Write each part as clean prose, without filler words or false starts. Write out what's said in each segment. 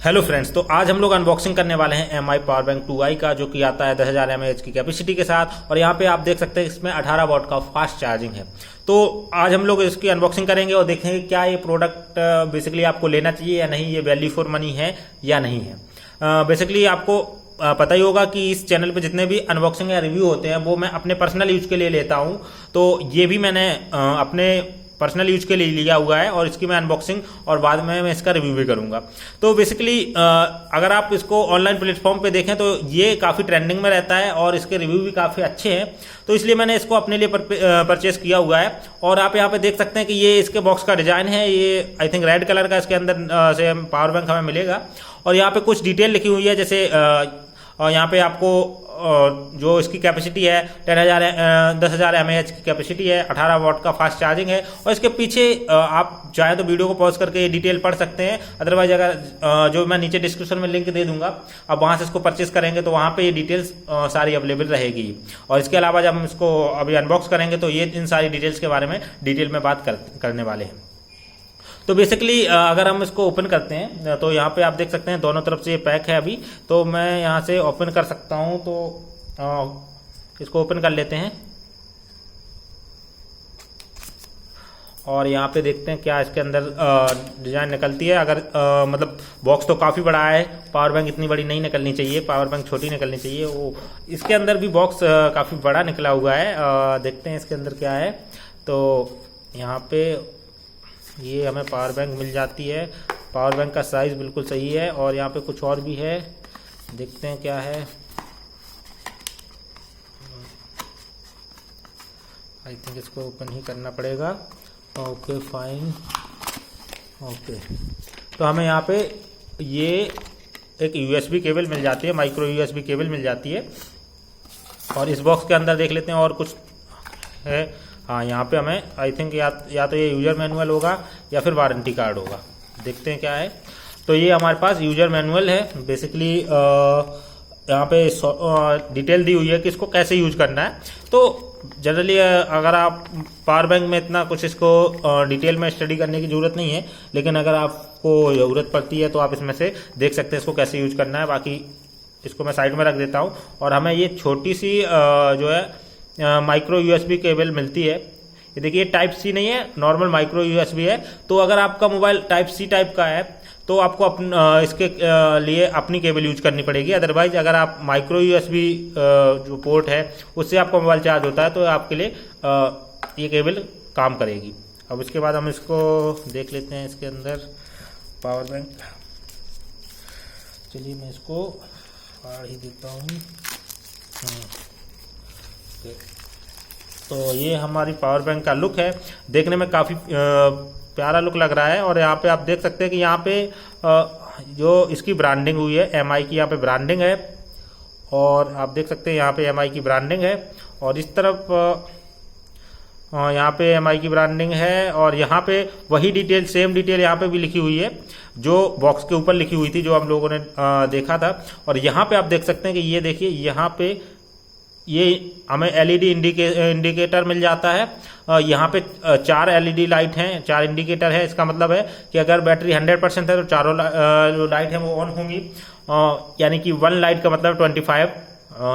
Hello friends, तो आज हम लोग अनबॉक्सिंग करने वाले हैं एम आई पावर बैंक 2i का, जो कि आता है 10,000 mAh की कैपेसिटी के साथ। और यहाँ पे आप देख सकते हैं इसमें 18 वॉट का फास्ट चार्जिंग है। तो आज हम लोग इसकी अनबॉक्सिंग करेंगे और देखेंगे क्या ये प्रोडक्ट बेसिकली आपको लेना चाहिए या नहीं, ये वैल्यू फॉर मनी है या नहीं है। बेसिकली आपको पता ही होगा कि इस चैनल पे जितने भी अनबॉक्सिंग या रिव्यू होते हैं वो मैं अपने पर्सनल यूज के लिए लेता हूँ। तो ये भी मैंने अपने पर्सनल यूज के लिए लिया हुआ है और इसकी मैं अनबॉक्सिंग और बाद में मैं इसका रिव्यू भी करूंगा। तो बेसिकली अगर आप इसको ऑनलाइन प्लेटफॉर्म पे देखें तो ये काफ़ी ट्रेंडिंग में रहता है और इसके रिव्यू भी काफ़ी अच्छे हैं। तो इसलिए मैंने इसको अपने लिए परचेस किया हुआ है। और आप यहाँ पे देख सकते हैं कि ये इसके बॉक्स का डिजाइन है। ये आई थिंक रेड कलर का इसके अंदर से पावर बैंक हमें मिलेगा। और यहाँ पे कुछ डिटेल लिखी हुई है, जैसे यहाँ पे आपको जो इसकी कैपेसिटी है 10,000 mAh की कैपेसिटी है, 18 वॉट का फास्ट चार्जिंग है। और इसके पीछे आप चाहे तो वीडियो को पॉज करके ये डिटेल पढ़ सकते हैं। अदरवाइज अगर जो मैं नीचे डिस्क्रिप्शन में लिंक दे दूंगा, अब वहां से इसको परचेस करेंगे तो वहां पे ये डिटेल्स सारी अवेलेबल रहेगी। और इसके अलावा जब हम इसको अभी अनबॉक्स करेंगे तो ये इन सारी डिटेल्स के बारे में डिटेल में बात करने वाले हैं। तो बेसिकली अगर हम इसको ओपन करते हैं तो यहाँ पे आप देख सकते हैं दोनों तरफ से ये पैक है अभी। तो मैं यहाँ से ओपन कर सकता हूँ, तो इसको ओपन कर लेते हैं और यहाँ पे देखते हैं क्या इसके अंदर डिजाइन निकलती है। अगर मतलब बॉक्स तो काफ़ी बड़ा है, पावर बैंक इतनी बड़ी नहीं निकलनी चाहिए, पावर बैंक छोटी निकलनी चाहिए। वो इसके अंदर भी बॉक्स काफ़ी बड़ा निकला हुआ है। देखते हैं इसके अंदर क्या है। तो यहाँ पे ये हमें पावर बैंक मिल जाती है। पावर बैंक का साइज बिल्कुल सही है। और यहाँ पे कुछ और भी है, देखते हैं क्या है। आई थिंक इसको ओपन ही करना पड़ेगा। Okay fine, okay. तो हमें यहाँ पे ये एक यूएसबी केबल मिल जाती है, माइक्रो यूएसबी केबल मिल जाती है। और इस बॉक्स के अंदर देख लेते हैं और कुछ है। हाँ, यहाँ पे हमें आई थिंक या तो ये यूजर मैनुअल होगा या फिर वारंटी कार्ड होगा। देखते हैं क्या है। तो ये हमारे पास यूजर मैनुअल है। बेसिकली यहाँ पे डिटेल दी हुई है कि इसको कैसे यूज करना है। तो जनरली अगर आप पावर बैंक में इतना कुछ इसको डिटेल में स्टडी करने की जरूरत नहीं है, लेकिन अगर आपको ज़रूरत पड़ती है तो आप इसमें से देख सकते हैं इसको कैसे यूज करना है। बाकी इसको मैं साइड में रख देता हूँ। और हमें ये छोटी सी जो है माइक्रो यूएसबी केबल मिलती है। ये देखिए टाइप सी नहीं है, नॉर्मल माइक्रो यूएसबी है। तो अगर आपका मोबाइल टाइप सी टाइप का है तो आपको इसके लिए अपनी केबल यूज करनी पड़ेगी। अदरवाइज अगर आप माइक्रो यूएसबी जो पोर्ट है उससे आपका मोबाइल चार्ज होता है तो आपके लिए ये केबल काम करेगी। अब इसके बाद हम इसको देख लेते हैं इसके अंदर पावर बैंक। चलिए मैं इसको फाड़ ही देता हूँ। तो ये हमारी पावर बैंक का लुक है। देखने में काफ़ी प्यारा लुक लग रहा है। और यहाँ पे आप देख सकते हैं कि यहाँ पे जो इसकी ब्रांडिंग हुई है, एमआई की यहाँ पे ब्रांडिंग है। और आप देख सकते हैं यहाँ पे एमआई की ब्रांडिंग है। और इस तरफ यहाँ पे एमआई की ब्रांडिंग है। और यहाँ पे वही डिटेल, सेम डिटेल यहाँ पे भी लिखी हुई है जो बॉक्स के ऊपर लिखी हुई थी, जो हम लोगों ने देखा था। और यहाँ पे आप देख सकते हैं कि ये देखिए, यहाँ पे ये हमें एलईडी इंडिकेटर मिल जाता है। यहाँ पे 4 एलईडी लाइट हैं, 4 इंडिकेटर है। इसका मतलब है कि अगर बैटरी 100% है तो चारों जो लाइट हैं वो ऑन होंगी। यानी कि 1 लाइट का मतलब 25,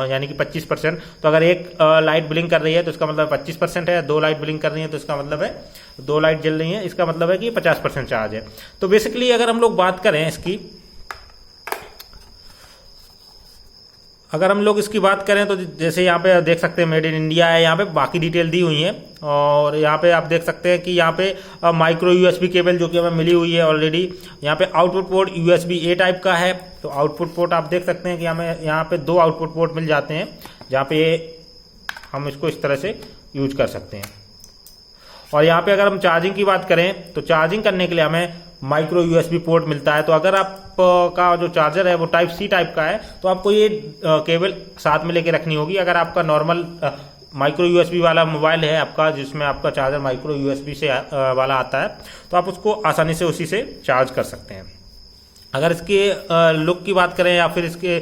यानी कि 25%। तो अगर एक लाइट ब्लिंक कर रही है तो इसका मतलब 25% है। 2 लाइट ब्लिंक कर रही है तो इसका मतलब है 2 लाइट जल रही है, इसका मतलब है कि 50% चार्ज है। तो बेसिकली अगर हम लोग बात करें इसकी, अगर हम लोग इसकी बात करें तो जैसे यहाँ पे देख सकते हैं मेड इन इंडिया है, यहाँ पे बाकी डिटेल दी हुई है। और यहाँ पे आप देख सकते हैं कि यहाँ पे माइक्रो यूएसबी केबल जो कि हमें मिली हुई है ऑलरेडी। यहाँ पे output port USB A type का है। तो आउटपुट पोर्ट आप देख सकते हैं कि हमें यहाँ पे 2 आउटपुट पोर्ट मिल जाते हैं, जहाँ पे हम इसको इस तरह से यूज कर सकते हैं। और यहाँ पे अगर हम चार्जिंग की बात करें तो चार्जिंग करने के लिए हमें माइक्रो यूएसबी पोर्ट मिलता है। तो अगर आपका जो चार्जर है वो टाइप सी टाइप का है तो आपको ये केबल साथ में लेके रखनी होगी। अगर आपका नॉर्मल माइक्रो यूएसबी वाला मोबाइल है आपका, जिसमें आपका चार्जर माइक्रो यूएसबी से वाला आता है, तो आप उसको आसानी से उसी से चार्ज कर सकते हैं। अगर इसके लुक की बात करें या फिर इसके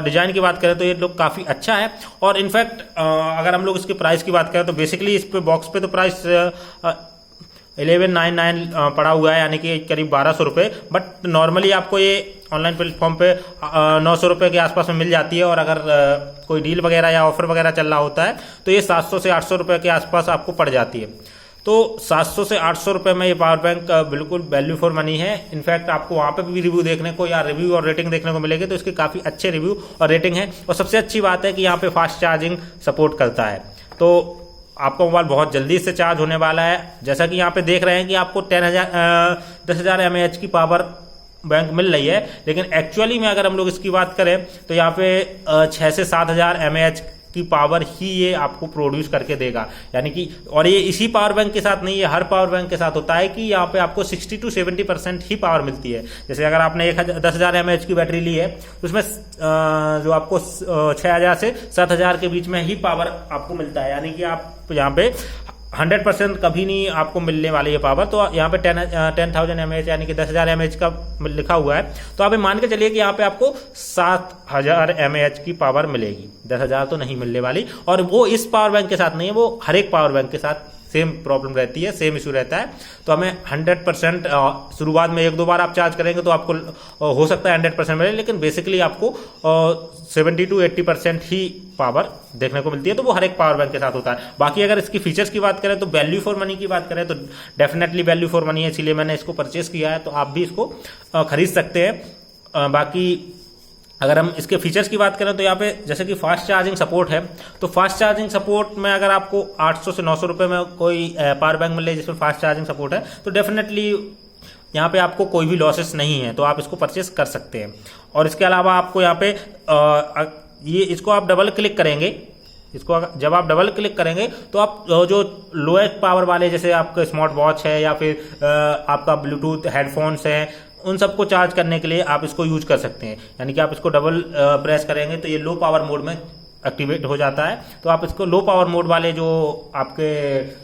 डिजाइन की बात करें तो ये लुक काफ़ी अच्छा है। और इनफैक्ट अगर हम लोग इसके प्राइस की बात करें तो बेसिकली इस पे बॉक्स पे तो प्राइस 1199 पड़ा हुआ है, यानी कि करीब 1200 रुपये। बट नॉर्मली आपको ये ऑनलाइन प्लेटफॉर्म पे 900 रुपये के आसपास में मिल जाती है, और अगर कोई डील वगैरह या ऑफर वगैरह चल रहा होता है तो ये 700 से 800 रुपये के आसपास आपको पड़ जाती है। तो 700 से 800 रुपये में ये पावर बैंक बिल्कुल वैल्यू फॉर मनी है। इनफैक्ट आपको वहाँ पे भी रिव्यू देखने को या रिव्यू और रेटिंग देखने को मिलेगी, तो इसके काफ़ी अच्छे रिव्यू और रेटिंग है। और सबसे अच्छी बात है कि यहाँ पे फास्ट चार्जिंग सपोर्ट करता है, तो आपका मोबाइल बहुत जल्दी से चार्ज होने वाला है। जैसा कि यहाँ पे देख रहे हैं कि आपको 10,000 mAh की पावर बैंक मिल रही है, लेकिन एक्चुअली में अगर हम लोग इसकी बात करें तो यहाँ पे 6 से 7,000 mAh की पावर ही ये आपको प्रोड्यूस करके देगा। यानी कि और ये इसी पावर बैंक के साथ नहीं, ये हर पावर बैंक के साथ होता है कि यहाँ पे आपको 60 to 70% ही पावर मिलती है। जैसे अगर आपने 10,000 mAh की बैटरी ली है तो उसमें जो आपको 6,000 से 7,000 के बीच में ही पावर आपको मिलता है। यानी कि आप यहाँ पे 100% कभी नहीं आपको मिलने वाली है पावर। तो यहाँ पे 10,000 mAh यानी कि 10,000 mAh का लिखा हुआ है, तो आप मान के चलिए कि यहाँ पे आपको 7,000 mAh की पावर मिलेगी। 10,000 तो नहीं मिलने वाली, और वो इस पावर बैंक के साथ नहीं है, वो हर एक पावर बैंक के साथ सेम प्रॉब्लम रहती है, सेम इशू रहता है। तो हमें 100% शुरुआत में 1-2 बार आप चार्ज करेंगे तो आपको हो सकता है 100% मिले, लेकिन बेसिकली आपको 70 to 80% ही पावर देखने को मिलती है। तो वो हर एक पावर बैंक के साथ होता है। बाकी अगर इसकी फीचर्स की बात करें तो वैल्यू फॉर मनी की बात करें तो डेफिनेटली वैल्यू फॉर मनी है, इसीलिए मैंने इसको परचेस किया है। तो आप भी इसको खरीद सकते हैं। बाकी अगर हम इसके फीचर्स की बात करें तो यहाँ पे जैसे कि फास्ट चार्जिंग सपोर्ट है, तो फास्ट चार्जिंग सपोर्ट में अगर आपको 800 से 900 रुपये में कोई पावर बैंक मिले जिसमें फास्ट चार्जिंग सपोर्ट है, तो डेफिनेटली यहाँ पे आपको कोई भी लॉसेस नहीं है, तो आप इसको परचेस कर सकते हैं। और इसके अलावा आपको यहाँ पे इसको आप डबल क्लिक करेंगे, इसको जब आप डबल क्लिक करेंगे तो आप जो लोएस्ट पावर वाले जैसे आपका स्मार्ट वॉच है या फिर आपका ब्लूटूथ हेडफोन्स है, उन सबको चार्ज करने के लिए आप इसको यूज कर सकते हैं। यानी कि आप इसको डबल प्रेस करेंगे तो ये लो पावर मोड में एक्टिवेट हो जाता है। तो आप इसको लो पावर मोड वाले जो आपके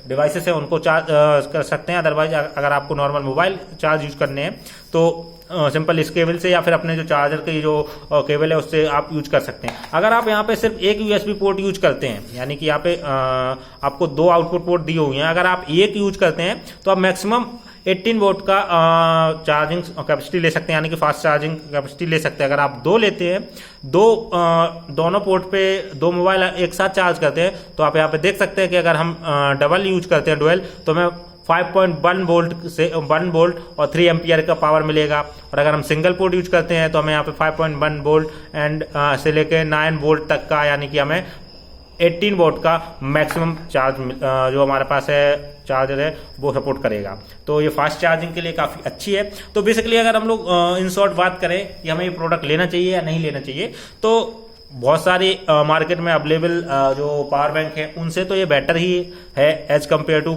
डिवाइसेस हैं उनको चार्ज कर सकते हैं। अदरवाइज अगर आपको नॉर्मल मोबाइल चार्ज यूज करने हैं तो सिंपल इस केबल से या फिर अपने जो चार्जर की जो केबल है उससे आप यूज कर सकते हैं। अगर आप यहाँ पे सिर्फ एक यूएसबी पोर्ट यूज करते हैं, यानी कि यहाँ पे आपको 2 आउटपुट पोर्ट दिए हुए हैं, अगर आप एक यूज करते हैं तो आप मैक्सिमम 18 वोल्ट का चार्जिंग कैपेसिटी ले सकते हैं, यानी कि फास्ट चार्जिंग कैपेसिटी ले सकते हैं। अगर आप 2 लेते हैं, दोनों पोर्ट पे 2 मोबाइल एक साथ चार्ज करते हैं, तो आप यहाँ पे देख सकते हैं कि अगर हम डबल यूज करते हैं, डुअल, तो हमें 5.1 वोल्ट से 1 वोल्ट और 3 एम्पियर का पावर मिलेगा। और अगर हम सिंगल पोर्ट यूज करते हैं तो हमें यहाँ पे 5.1 वोल्ट एंड से लेके 9 वोल्ट तक का, यानी कि हमें 18 वोल्ट का मैक्सिमम चार्ज जो हमारे पास है चार्जर है वो सपोर्ट करेगा। तो ये फास्ट चार्जिंग के लिए काफ़ी अच्छी है। तो बेसिकली अगर हम लोग इन शॉर्ट बात करें कि हमें ये प्रोडक्ट लेना चाहिए या नहीं लेना चाहिए, तो बहुत सारी मार्केट में अवेलेबल जो पावर बैंक है उनसे तो ये बेटर ही है एज कम्पेयर टू,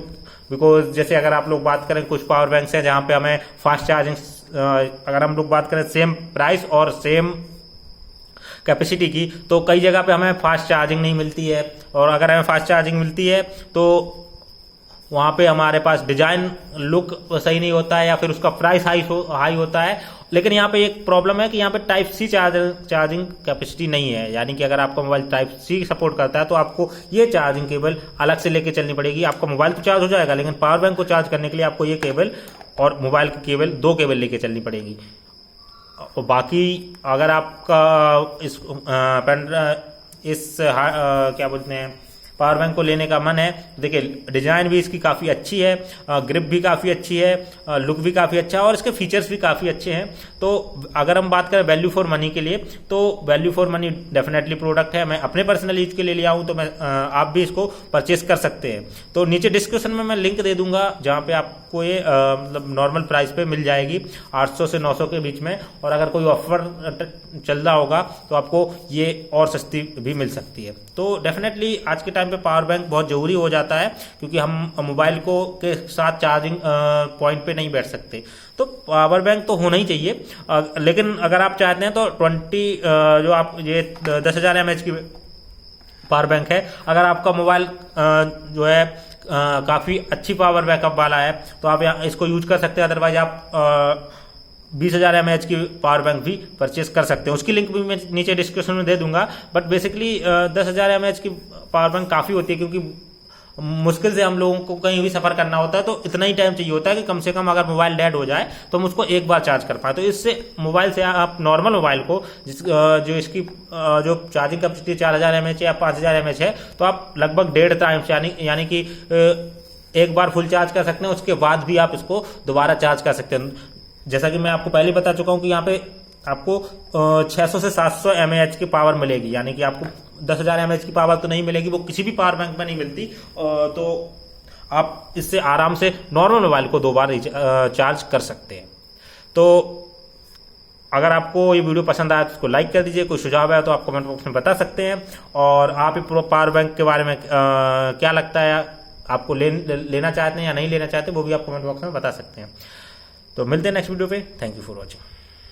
बिकॉज जैसे अगर आप लोग बात करें कुछ पावर बैंक्स हैं जहाँ पे हमें फास्ट चार्जिंग, अगर हम लोग बात करें सेम प्राइस और सेम कैपेसिटी की, तो कई जगह पे हमें फास्ट चार्जिंग नहीं मिलती है। और अगर हमें फास्ट चार्जिंग मिलती है तो वहाँ पे हमारे पास डिजाइन लुक सही नहीं होता है या फिर उसका प्राइस हाई होता है। लेकिन यहाँ पे एक प्रॉब्लम है कि यहाँ पे टाइप सी चार्जिंग कैपेसिटी नहीं है, यानी कि अगर आपका मोबाइल टाइप सी सपोर्ट करता है तो आपको ये चार्जिंग केबल अलग से लेके चलनी पड़ेगी। आपका मोबाइल तो चार्ज हो जाएगा, लेकिन पावर बैंक को चार्ज करने के लिए आपको ये केबल और मोबाइल की केबल 2 केबल लेके चलनी पड़ेगी। और बाकी अगर आपका क्या बोलते हैं पावर बैंक को लेने का मन है, देखिए डिजाइन भी इसकी काफ़ी अच्छी है, ग्रिप भी काफ़ी अच्छी है, लुक भी काफ़ी अच्छा है और इसके फीचर्स भी काफ़ी अच्छे हैं। तो अगर हम बात करें वैल्यू फॉर मनी के लिए, तो value for money definitely product है। मैं अपने पर्सनल यूज के लिए लिया हूँ, तो मैं आप भी इसको परचेस कर सकते हैं। तो नीचे डिस्क्रिप्शन में मैं लिंक दे दूंगा जहाँ पे आपको ये मतलब नॉर्मल प्राइस पे मिल जाएगी 800 से 900 के बीच में। और अगर कोई ऑफर चल रहा होगा तो आपको ये और सस्ती भी मिल सकती है। तो डेफिनेटली आज के टाइम पे पावर बैंक बहुत जरूरी हो जाता है, क्योंकि हम मोबाइल को के साथ चार्जिंग पॉइंट पे नहीं बैठ सकते, तो पावर बैंक तो होना ही चाहिए। लेकिन अगर आप चाहते हैं तो 20 जो आप ये 10,000 mAh की पावर बैंक है, अगर आपका मोबाइल जो है काफ़ी अच्छी पावर बैकअप वाला है तो आप इसको यूज कर सकते हैं। अदरवाइज आप 20,000 mAh की पावर बैंक भी परचेस कर सकते हैं, उसकी लिंक भी मैं नीचे डिस्क्रिप्शन में दे दूंगा। बट बेसिकली 10,000 mAh की पावर बैंक काफ़ी होती है, क्योंकि मुश्किल से हम लोगों को कहीं भी सफर करना होता है तो इतना ही टाइम चाहिए होता है कि कम से कम अगर मोबाइल डेड हो जाए तो हम उसको एक बार चार्ज कर पाए। तो इससे मोबाइल से आप नॉर्मल मोबाइल को जो इसकी जो चार्जिंग कैपेसिटी 4000 mAh या 5000 mAh है, तो आप लगभग 1.5 टाइम्स यानी कि एक बार फुल चार्ज कर सकते हैं, उसके बाद भी आप इसको दोबारा चार्ज कर सकते हैं। जैसा कि मैं आपको पहले बता चुका हूं कि यहाँ पे आपको 600 से 700 mAh की पावर मिलेगी, यानी कि आपको 10,000 mAh की पावर तो नहीं मिलेगी, वो किसी भी पावर बैंक में नहीं मिलती। तो आप इससे आराम से नॉर्मल मोबाइल को 2 बार चार्ज कर सकते हैं। तो अगर आपको ये वीडियो पसंद आया तो उसको लाइक कर दीजिए, कोई सुझाव है तो आप कमेंट बॉक्स में बता सकते हैं। और आप ये पावर बैंक के बारे में क्या लगता है, आपको लेना चाहते हैं या नहीं लेना चाहते, वो भी आप कमेंट बॉक्स में बता सकते हैं। तो मिलते हैं नेक्स्ट वीडियो पे। Thank you for watching.